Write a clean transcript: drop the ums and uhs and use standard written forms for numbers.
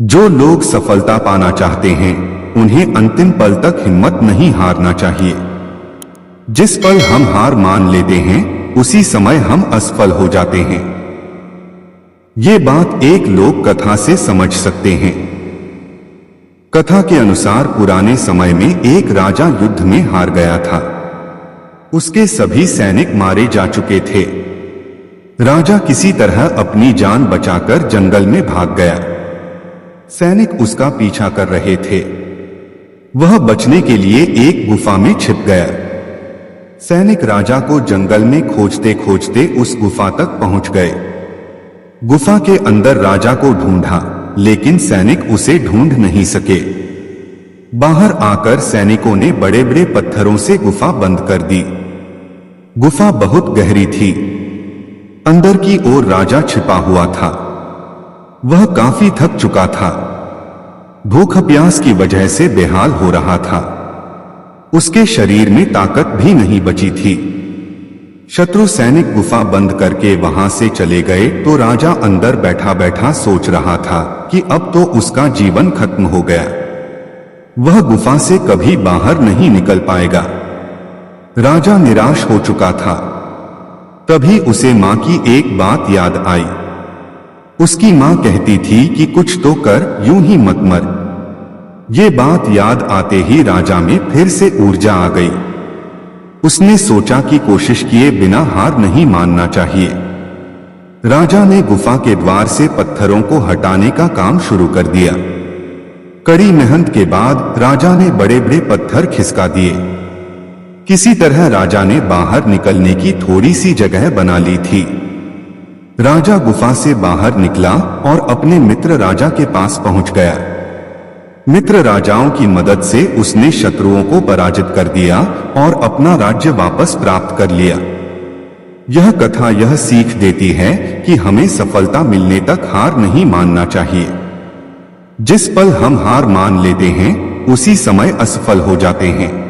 जो लोग सफलता पाना चाहते हैं उन्हें अंतिम पल तक हिम्मत नहीं हारना चाहिए। जिस पल हम हार मान लेते हैं उसी समय हम असफल हो जाते हैं। ये बात एक लोक कथा से समझ सकते हैं। कथा के अनुसार पुराने समय में एक राजा युद्ध में हार गया था। उसके सभी सैनिक मारे जा चुके थे। राजा किसी तरह अपनी जान बचाकर जंगल में भाग गया। सैनिक उसका पीछा कर रहे थे। वह बचने के लिए एक गुफा में छिप गया। सैनिक राजा को जंगल में खोजते खोजते उस गुफा तक पहुंच गए। गुफा के अंदर राजा को ढूंढा, लेकिन सैनिक उसे ढूंढ नहीं सके। बाहर आकर सैनिकों ने बड़े बड़े पत्थरों से गुफा बंद कर दी। गुफा बहुत गहरी थी। अंदर की ओर राजा छिपा हुआ था। वह काफी थक चुका था। भूख प्यास की वजह से बेहाल हो रहा था। उसके शरीर में ताकत भी नहीं बची थी। शत्रु सैनिक गुफा बंद करके वहां से चले गए तो राजा अंदर बैठा बैठा सोच रहा था कि अब तो उसका जीवन खत्म हो गया। वह गुफा से कभी बाहर नहीं निकल पाएगा। राजा निराश हो चुका था। तभी उसे मां की एक बात याद आई। उसकी मां कहती थी कि कुछ तो कर, यूं ही मत मर। ये बात याद आते ही राजा में फिर से ऊर्जा आ गई। उसने सोचा कि कोशिश किए बिना हार नहीं मानना चाहिए। राजा ने गुफा के द्वार से पत्थरों को हटाने का काम शुरू कर दिया। कड़ी मेहनत के बाद राजा ने बड़े बड़े पत्थर खिसका दिए। किसी तरह राजा ने बाहर निकलने की थोड़ी सी जगह बना ली थी। राजा गुफा से बाहर निकला और अपने मित्र राजा के पास पहुंच गया। मित्र राजाओं की मदद से उसने शत्रुओं को पराजित कर दिया और अपना राज्य वापस प्राप्त कर लिया। यह कथा यह सीख देती है कि हमें सफलता मिलने तक हार नहीं मानना चाहिए। जिस पल हम हार मान लेते हैं उसी समय असफल हो जाते हैं।